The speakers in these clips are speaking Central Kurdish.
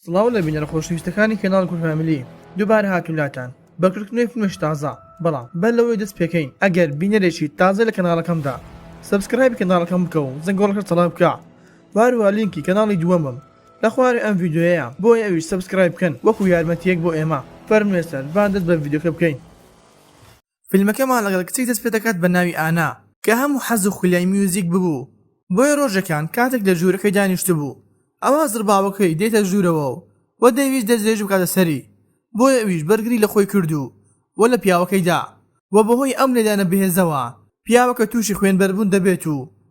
سڵاو لە بینەرە خۆشەویستەکانی کەناڵ کورت فامیلی دووبارە هاتوولاتان بەکردنەوەی فیلمێکی تازە بەڵام بەر لەوەی دەست پێکەین ئەگەر بینەرێکی تازە لە کەناڵەکەمدا سبسکرایب کەناڵەکەم بکە و زەنگۆڵەکە تەڵاب بکە واروها لینکی کەناڵی دووەمم لە خوارێ ئەم ڤیدیۆیە بۆی ئەویش سبسکرایب بکەن وەکو یارمەتیەک بۆ ئێمە فەرموێستەر با دەست بە ڤیدیۆکە بکەین. فیلمەکەمان لەگەڵ کچێک دەست پێ دەکات بە ناوی ئانا کە هەموو حەز و خولیای میوزیک ببوو. بۆیە ڕۆژەکان کاتێک لە ژوورەکەی دانیشت بوو ئەوە زرباوەکەی دێتە ژوورەوە و دەیویست دەستێژ بکاتە سەری. بۆیە ئەویش بەرگری لە خۆی کردو و لە پیاوەکەیدا و بەهۆی ئەم لێدانە بەهێزەوە پیاوەکە تووشی خوێنبەربوون دەبێت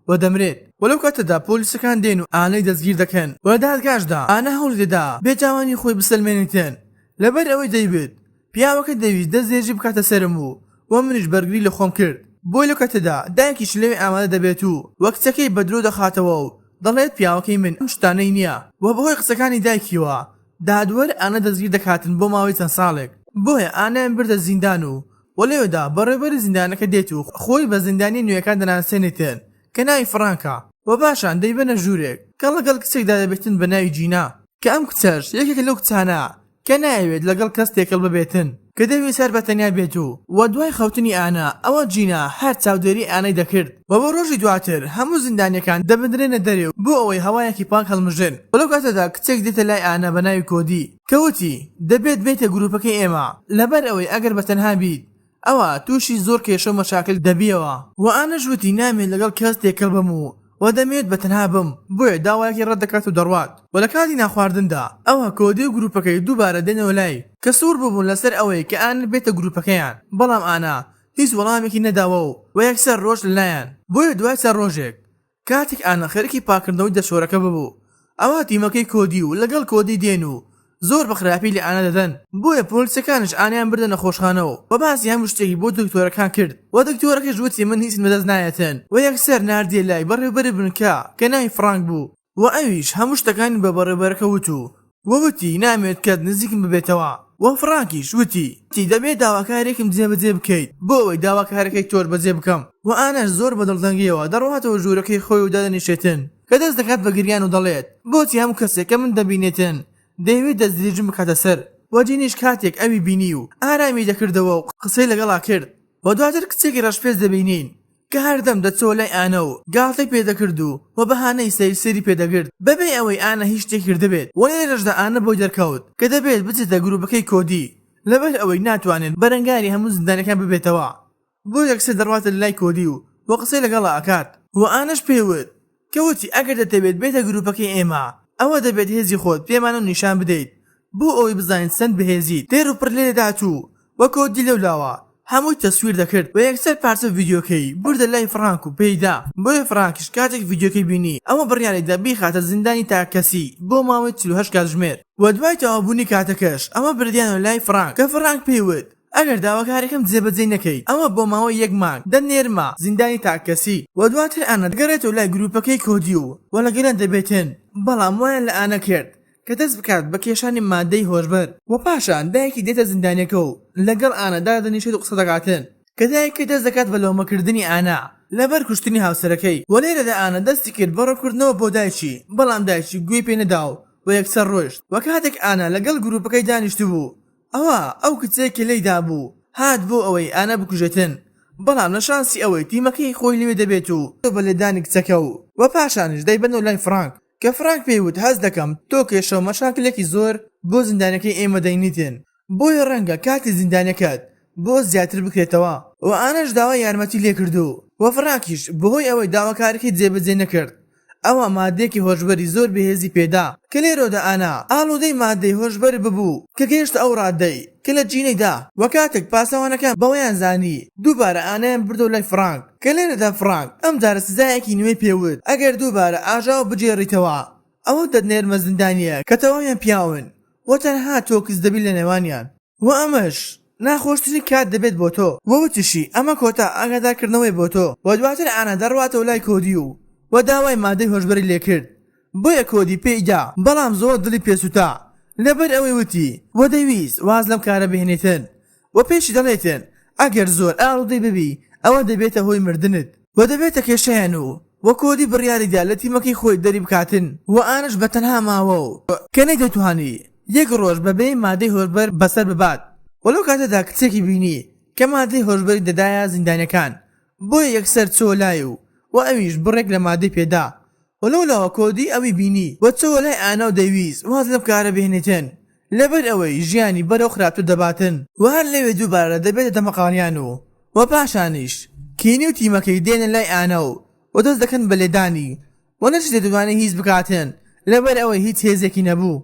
و دەمرێت. وەلەو کاتەدا پۆلیسەکان دێن و ئانەی دەستگیر دەکەن و لە دادگاشدا ئانا هەوڵ دەدا بێتاوانی خۆی بسەلمێنێتن لەبەر ئەوەی دەیبێت پیاوەکە دەویست دەستێژی بکاتە سەرم و منیش بەرگری لە خۆم کرد. بۆی لە کاتەدا دایکیش لەوێ ئامادە دەبێت و وەک کچەکەی بەدرۆ دەخاتەوە و دەڵێت پیاوەکەی من ئەم شتانەی نییە و بەهۆی قسەکانی دایکیوە دادوەر ئانە دەستگیر دەکاتن بۆ ماوەی چەند ساڵێک. بۆیە ئانایان بردە زیندان و لەوێدا بەڕێوەبەری زیندانەکە دێت و خۆی بە زیندانی نوێیەکان دەناسێنێتن کە ناوی فڕانکە و باشان دەیبەنە ژوورێک کە لەگەڵ کچێکدا دەبێتن بە ناوی جینا کە ئەم کچەش یەکێک لەو کچانە کە نایەوێت لەگەڵ کەس تێکەڵ ببێتن کە دەوێت سەر بەتەنیا بێت و دوای خەوتنی ئانا ئەوە جینا هەر چاودێری ئانەی دەکرد و بۆ ڕۆژی دواتر هەموو زیندانیەکان دەبدرێنە دەرێ بۆ ئەوەی هەوایەکی پاک هەڵمژن. بەلەو کاتەدا کچێک دێتە لای ئانا بە ناوی کۆدی کەوتی دەبێت بێتە گروپەکەی ئێمە لەبەر ئەوەی ئەگەر بەتەنها بیت ئەوە تووشی زۆر کێشە و مەشاکل دەبیەوە و ئانەش وتی نامێت لەگەڵ کەس تێکەڵ بم و دەمێت بەتەنها بم. بۆیە داوایەکی ڕەت دەکات و دەڕوات و لە کاتی ناخواردندا ئەوە کۆدی و گروپەکەی دووبارە دێنەوە لای کە سوور ببوون لەسەر ئەوەی کە ئانا بێتە گروپەکەیان بەڵام ئانا هیچ وەڵامێکی نەداوە و یەکسەر ڕۆژ لەلایەن. بۆیە دوای چەند ڕۆژێک کاتێک ئانا خەرکی پاکردنەوەی دەشۆرەکە ببوو ئەوە تیمەکەی کۆدی و لەگەڵ کۆدی دێن و زۆر بەخراپی لە ئانا دەدەن. بۆیە پۆلیسەکانش ئانیان بردە نەخۆشخانەوە و باسی هەموو شتێکی بۆ دکتۆرەکان کرد و دکتۆرەکەش وتی من هیچ بەدەست نایەتن و یەکسەر ناردیە لای بەڕێوەبەری بنکە کە ناوی فڕانک بوو و ئەویش هەموو شتەکانی بە بەڕێوەبەرەکە وتی نامێت کات نزیکم ببێتەوە و فڕانکیش وتی دەبێت داواکارێکم جێبەجێ بکەیت بۆ ئەوەی داواکارەکەی تۆر بەجێ بکەم و ئانەش زۆر بەدڵتەنگیەوە دەڕواتەوە ژوورەکەی خۆی و دادەنیشێتن کە دەست دەکات بە گریان و دەڵێت بۆچی هەموو کەسێک کە من دەبینێتن دەیوێت دەستدرێژم بکاتە سەر و جینیش کاتێک ئەوی بینی و ئارامی دەکردەوە و قسەی لەگەڵا کرد و دواتر کچێکی ڕەشپێز دەبینین کە هەردەم دەچۆ لای ئانە و گاڵتەی پێدەکرد و بەهانەی سەیری پێدەگرت بەبێ ئەوەی ئانە هیچ شتێک کردبێت و لێرەشدا ئانە بۆی دەرکەوت کە دەبێت بچێتە گروپەکەی کۆدی لەبەر ئەوەی ناتوانێت بەرەنگاری هەموو زیندانەکان ببێتەوە. بۆ یەکسەر دەڕواتە لای کۆدی و قسەی لەگەڵا ئەکات و ئانەش پێوت کەوتی ئەگەر دەتەوێت بێتە گروپەکەی ئێمە ئەوە دەبێت هێزی خۆت پێمان و نیشان بدەیت بۆ ئەوەی بزانین چەند بەهێزیت تێر و پڕ لێ دەداتوو و کۆدی لەولاوە هەمووی تەسویر دەکرد و یەکسەر پارچە ڤیدیۆکەی بردە لای فڕانک و پێیدا. بۆیە فڕانکیش کاتێک ڤیدیۆکەی بینی ئەوە بڕیارێکدا بیخاتە زیندانی تاکەسی بۆ ماوەی 48 کاتژمێر و دوای تەوابوونی کاتەکەش ئەمە بردیانەوە لای فڕانک کە فڕانک پێیوت ئەگەر داواکارێکم جێبەجێ نەکەی ئەوە بۆ ماوەی 1 مانگ دەنێرمە زیندانی تاکەسی و دواتر ئانە دەگەڕێتەوە لای گروپەکەی کۆدی و لەگەڵیان دەبێتن بەڵام وایان لە ئانە کرد کە دەست بکات بە کێشانی مادەی هۆشبەر و پاشان دایکی دێتە زیندانیەکە و لەگەڵ ئانەدا دەنیشێت و قسە دەکاتن کە دایکی دەست دەکات بە لۆمەکردنی ئانا لەبەر کوشتنی هاوسەرەکەی و لێرەدا ئانە دەستی کرد بە ڕۆکردنەوە بۆ دایکی بەڵام دایکی گوێی پێ نەدا و یەکسەر ڕۆیشت و کاتێک ئانا لەگەڵ گروپەکەی دانیشت بوو ئەو کچێکی لێیدا بوو هات بۆ ئەوەی ئانا بکوژێتن بەڵام لە شانسی ئەوەی تیمەکەی خۆی لێوێ دەبێت و بە لێدانی کچەکە و پاشانش دەیبەنەوە لای فڕانک کە فڕانک پێیوت هەز دەکەم تۆ کێشە و مەشاکلێکی زۆر بۆ زیندانەکەی ئێمە دەینیتن بۆیە ڕەنگە کاتی زیندانەکەت بۆ زیاتر بکرێتەوە و ئانەش داوای یارمەتی لێ کردو و فڕانکیش بەهۆی ئەوەی داواکارەکەی جێبەجێ نەکرد ئەوە مادەیەکی هۆشبەری زۆر بەهێزی پێدا کە لێرەوەدا ئانا ئاڵودەی مادەی هۆشبەر ببوو کە گەیشتە ئەو ڕادەی کە لە جینەیدا و کاتێک پاسەوانەکان بەوەیان زانی دووبارە ئانایان بردە لای فڕانک کە لێرەدا فڕانک ئەم جارە سزایەکی نوێی پێوت ئەگەر دووبارە ئاژاو بجێڕیتەوە ئەوە دەنێرمە زیندانیە کە تەواویان پیاون و تەنها تۆ کەس دەبی لە نێوانیان و ئەمەش ناخۆشترین کات دەبێت بۆ تۆ وەوتشی ئەمە کۆتا ئاگادارکردنەوەی بۆ تۆ و دواتر ئانا دەڕواتەوە لای کۆدی و داوای مادەی هۆشبەری لێ کرد بۆیە کۆدی پێیدا بەڵام زۆر دڵی پێسووتا لەبەر ئەوەی وتی و دەویست واز لەم کارە بهێنێتن و پێشی دەڵێتن ئەگەر زۆر ئاڵودەی ببی ئەوە دەبێتە هۆی مردنت و دەبێتە کێشەیان و وە کۆدی بڕیاریدا لە تیمەکەی خۆی دەری بکاتن و ئانش بە تەنها ماوە و کە نەیدەتوانی یەک ڕۆژ بەبێ مادەی هۆربەر بەسەر ببات وەلەو کاتەدا کچێکی بینی کە مادەی هۆشبەری دەدایە زیندانەکان بۆیە یەکسەر چۆ لای و ئەویش بڕێک لە مادەی پێدا وەلەوە کۆدی ئەوی بینی وە چۆ لای ئانا و دەیویست واز لەم کارە بهێنێتن لەبەر ئەوەی ژیانی بەرەو خراپتر دەباتن و هەر لەوێ دووبارە دەبێتە دەمەقاڵیان و پاشانیش کینی و تیمەکەی دێنە لای ئانا و دەست دەکەن بە لێدانی و نەچ دەتوانێت هیچ بکاتن لەبەر ئەوەی هیچ هێزێکی نەبوو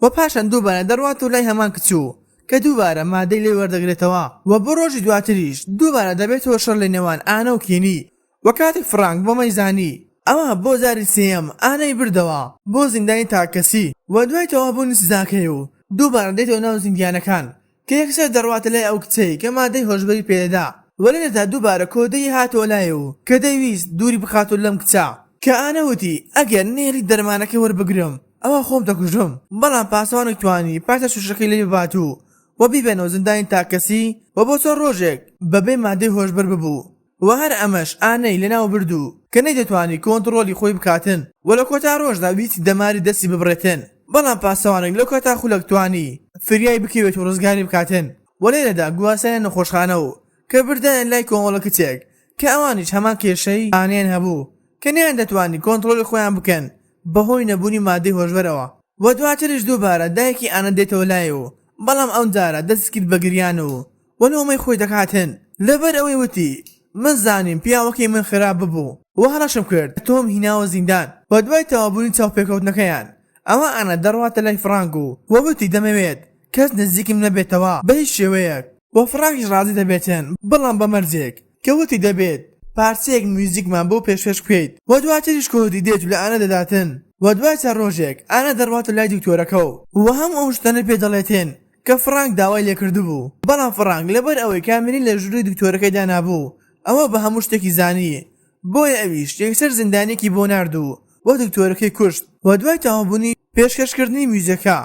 و پاشان دووبارە دەڕوات و لای هەمان کچوو کە دووبارە مادەی لێ وەردەگرێتەوە و بۆ ڕۆژی دواتریش دووبارە دەبێتەوە شەڕ لە نێوان ئانا و کینی و کاتێک فرانک بۆ مەیزانی ئەوە بۆ زاری سێم ئانەی بردەوە بۆ زیندانی تاکەسی و دوای تەوابوونی سزاکەی و دووبارە دێتەوە ناو زیندیانەکان کە یەکسەر دەڕواتە لای ئەو کچەی کە مادەی هۆشبەری پێدەدا وەلێنەدا دووبارە کۆدەی هاتۆ لایە و کە دەیویست دووری بخاتۆ لەم کچە کە ئانەوتی ئەگەر نێری دەرمانەکە وەربگرم ئەوە خۆم دەکوژم بەڵام پاسەوانێک توانی پاتە شوشەکەی لێ ببات و بیبێنەوە زیندانی تاکەسی و بۆ چۆن ڕۆژێک بەبێ مادەی هۆشبەر ببوو و هەر ئەمەش ئانەی لەناو بردوو کە نەیدەتوانی کۆنتڕۆلی خۆی بکاتن و لە کۆتا ڕۆژدا ویستی دەماری دەستی ببڕێتن بەڵام پاسەوانێک لە کۆتا خولەک توانی فریای بکەوێت و ڕزگاری بکاتن و لێرەدا گواسەیان نەخۆشخانە و کە بردایان لای کۆمەڵە کچێک کە ئەوانیش هەمان کێشەی ئانیان هەبوو کە نەیان دەتوانی کۆنتڕۆلی خۆیان بکەن بەهۆی نەبوونی مادەی هۆشبەرەوە و دواتریش دووبارە دایکی ئانە دێتەوە لایە بەڵام ئەو جارە دەستگیر بەگریان و نۆمەی خۆی دەکاتن لەبەر ئەوەی وتی من زانیم پیاوەکەی من خراپ ببوو و هەڕەشم کرد تۆم هیناوە زیندان و دوای تەوابوونی چاوپێکەوتنەکەیان ئەوە ئانە دەڕواتە لای فرانک و وتی دەمەوێت کەس نزیکم نەبێتەوە بە هیچ شێوەیەک و فرانکیش ڕازی دەبێتن بەڵام بە مەرجێک کە وتی دەبێت پارچەیەک موزیکمان بۆ پێشکەش بکەیت و دواتریش کۆدی دێت و لە ئانە دەداتن و دوای چەند ڕۆژێک ئانە دەڕواتە لای دکتۆرەکە و هەم ئەو شتانە پێ دەڵێتن کە فرانک داوای لێکردو بوو بەڵام فرانک لەبەر ئەوەی کامێنی لە ژووری دکتۆرەکەیدا نابوو ئەوە بە هەموو شتێکی زانی بۆیە ئەویش یەکسەر زیندانێکی بۆ ناردوو و دکتۆرەکەی کوشت و دوای تەوابوونی پێشکەشکردنی میوزیکە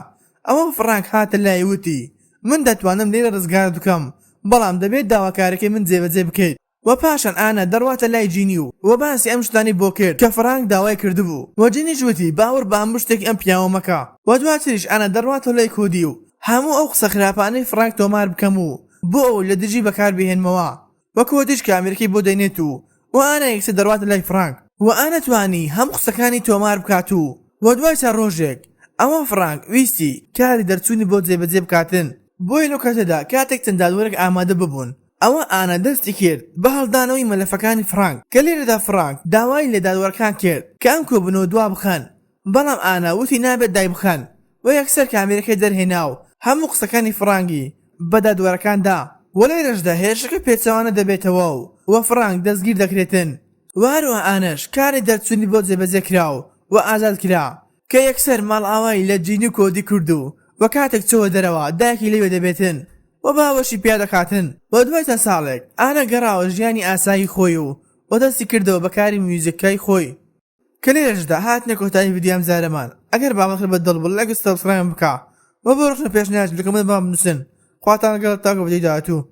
ئەوە فرانک هاتە لای وتی من دەتوانم لێرە ڕزگار بکەم بەڵام دەبێت داواکارەکەی من جێبەجێ بکەیت و پاشان ئانە دەڕواتە لای جینی و باسی ئەم شتانی بۆ کرد کە فرانک داوای کردبوو و جینیش وتی باوەڕ بە هەموو شتێک ئەم پیاوە مەکە و دواتریش ئانە دەڕواتە لای کۆدی و هەموو ئەو قسە خراپانەی فرانک تۆمار بکەم و بۆ ئەو لە دژی بەکار بهێنمەوە و کۆدیش کامێرەکەی بۆ دەینێت و ئانە یەکسەر دەڕواتە لای فرانک و ئانە توانی هەم قسەکانی تۆمار بکات و دوای چەند ڕۆژێک ئەوە فرانک ویستی کاری دەرچوونی بۆ جێبەجێ بکاتن بۆیە لەو کاتەدا کاتێک چەند دادوەرێک ئامادە ببوون ئەوە ئانە دەستی کرد بە هەڵدانەوەی مەلەفەکانی فرانک کە لێرەدا فرانک داوای لە دادوەرەکان کرد کە ئەم کۆبنەوە دوا بخەن بەڵام ئانە وتی نابێت دای بخەن و یەکسەر کامێرەکەی دەرهێنا و هەموو قسەکانی فرانکی بە دادوەرەکاندا و لێرەشدا هێرشەکە پێچەوانە دەبێتەوە و فرانک دەستگیر دەکرێتن واروە ئانەش کاری دەرچوونی بۆ جێبەجێ کراو و ئازاد کرا کە یەکسەر ماڵ ئاوای لە جینی کۆدی کردو و کاتێک چۆوە دەرەوە دایکی لێوێ دەبێتن و باوەشی پیا دەکاتن و دوای چەند ساڵێک ئانە گەڕاوە ژیانی ئاسایی خۆی و دەستی کردەوە بەکاری میوزیکای خۆی کە لێرەشدا هاتنە کۆتایی ڤیدیۆ ئەم زارەمان ئەگەر باوەڕ بە دڵ بڵ لایک و سەبسکرایب بکە و بۆ ڕۆژنە پێشنیاز لەکەمە بام نووسن خواتان گەڵ تاکە ڤیدیۆ داهاتوو